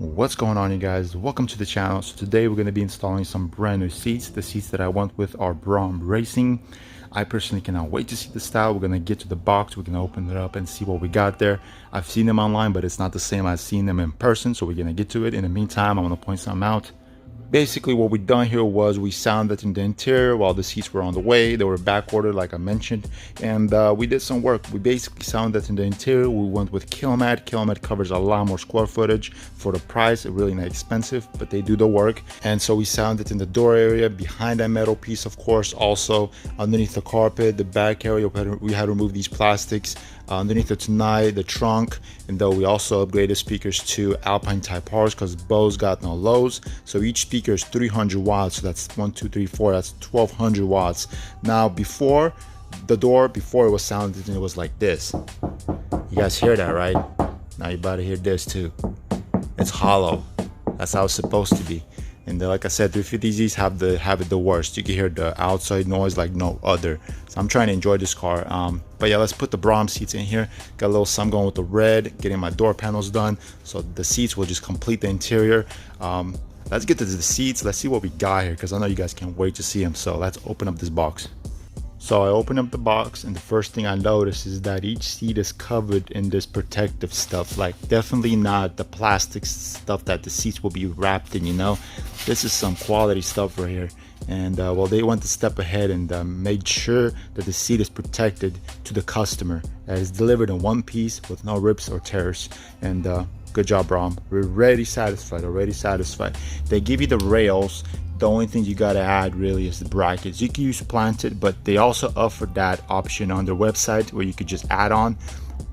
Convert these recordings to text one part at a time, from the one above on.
What's going on, you guys? Welcome to the channel. So today we're going to be installing some brand new seats. The seats that I went with are Braum Racing. I personally cannot wait to see the style. We're going to get to the box, we're going to open it up and see what we got there. I've seen them online, but it's not the same as seeing them in person, so we're going to get to it. In the meantime, I want to point something out. Basically what we done here was we sounded in the interior while the seats were on the way. They were back ordered like I mentioned, and we did some work. We basically sounded in the interior. We went with Kilmat. Kilmat covers a lot more square footage for the price. It's really not expensive, but they do the work. And so we sounded in the door area, behind that metal piece, of course, also underneath the carpet, the back area. We had to remove these plastics. Underneath the tonneau, the trunk, and though we also upgraded speakers to Alpine type R's because Bose got no lows. So each speaker is 300 watts. So that's 1, 2, 3, 4. That's 1200 watts. Now before the door, before it was sounded, and it was like this. You guys hear that, right? Now you're about to hear this too. It's hollow. That's how it's supposed to be. And like I said, 350Zs have it the worst. You can hear the outside noise like no other. So I'm trying to enjoy this car. But yeah, let's put the Braum seats in here. Got a little some going with the red, getting my door panels done. So the seats will just complete the interior. Let's get to the seats. Let's see what we got here, because I know you guys can't wait to see them. So let's open up this box. So I open up the box, and the first thing I notice is that each seat is covered in this protective stuff. Like, definitely not the plastic stuff that the seats will be wrapped in, you know. This is some quality stuff right here. And well, they went a step ahead and made sure that the seat is protected to the customer. That is delivered in one piece with no rips or tears. And good job, Braum. We're already satisfied, They give you the rails. The only thing you gotta add really is the brackets. You can use planted, but they also offer that option on their website where you could just add on.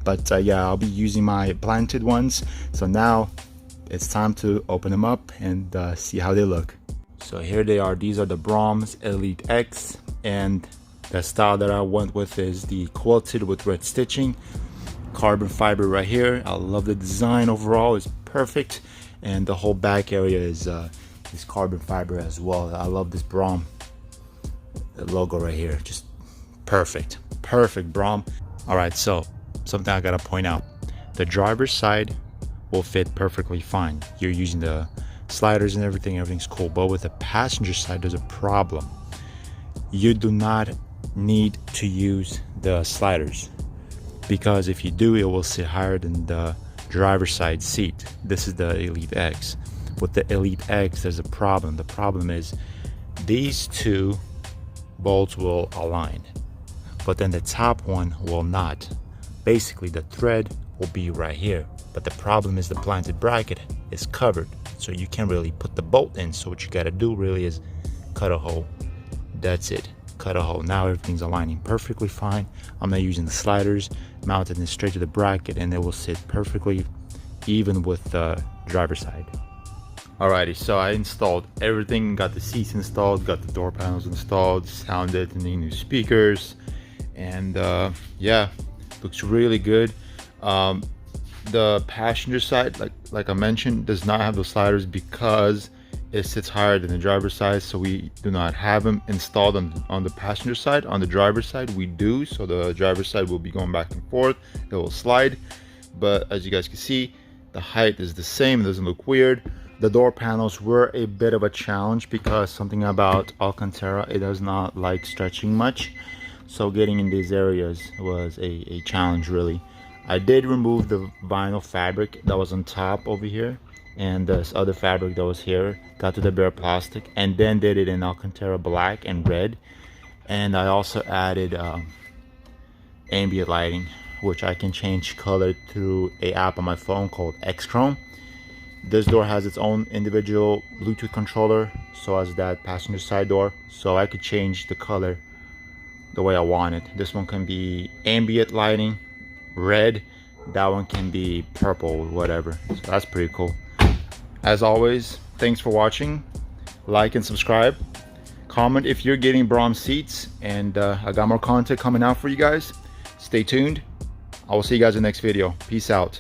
But yeah, I'll be using my planted ones. So now it's time to open them up and see how they look. So here they are. These are the Braum Elite-X, and the style that I went with is the quilted with red stitching, carbon fiber right here. I love the design overall. It's perfect, and the whole back area is carbon fiber as well. I love this Braum logo right here. Just perfect Braum. All right, so something I gotta point out: the driver's side will fit perfectly fine. You're using the sliders and everything's cool. But with the passenger side, there's a problem. You do not need to use the sliders, because if you do, it will sit higher than the driver's side seat. This is the Elite-X. With the Elite-X, there's a problem. The problem is these two bolts will align, but then the top one will not. Basically, the thread will be right here, but the problem is the planted bracket is covered, so you can't really put the bolt in. So what you got to do really is cut a hole. That's it. Cut a hole. Now everything's aligning perfectly fine. I'm not using the sliders, mounted it straight to the bracket, and it will sit perfectly even with the driver's side. Alrighty, so I installed everything, got the seats installed, got the door panels installed, sounded in the new speakers, and yeah, looks really good. The passenger side, like I mentioned, does not have the sliders because it sits higher than the driver's side, so we do not have them installed on the passenger side. On the driver's side we do, so the driver's side will be going back and forth. It will slide, but as you guys can see, the height is the same. It doesn't look weird. The door panels were a bit of a challenge because something about Alcantara, it does not like stretching much, so getting in these areas was a challenge really. I did remove the vinyl fabric that was on top over here, and this other fabric that was here, got to the bare plastic, and then did it in Alcantara black and red. And I also added ambient lighting, which I can change color through a app on my phone called X-Chrome. This door has its own individual Bluetooth controller, so as that passenger side door, so I could change the color the way I want it. This one can be ambient lighting, red. That one can be purple, whatever. So that's pretty cool. As always, thanks for watching. Like and subscribe. Comment if you're getting Braum seats, and I got more content coming out for you guys. Stay tuned. I will see you guys in the next video. Peace out.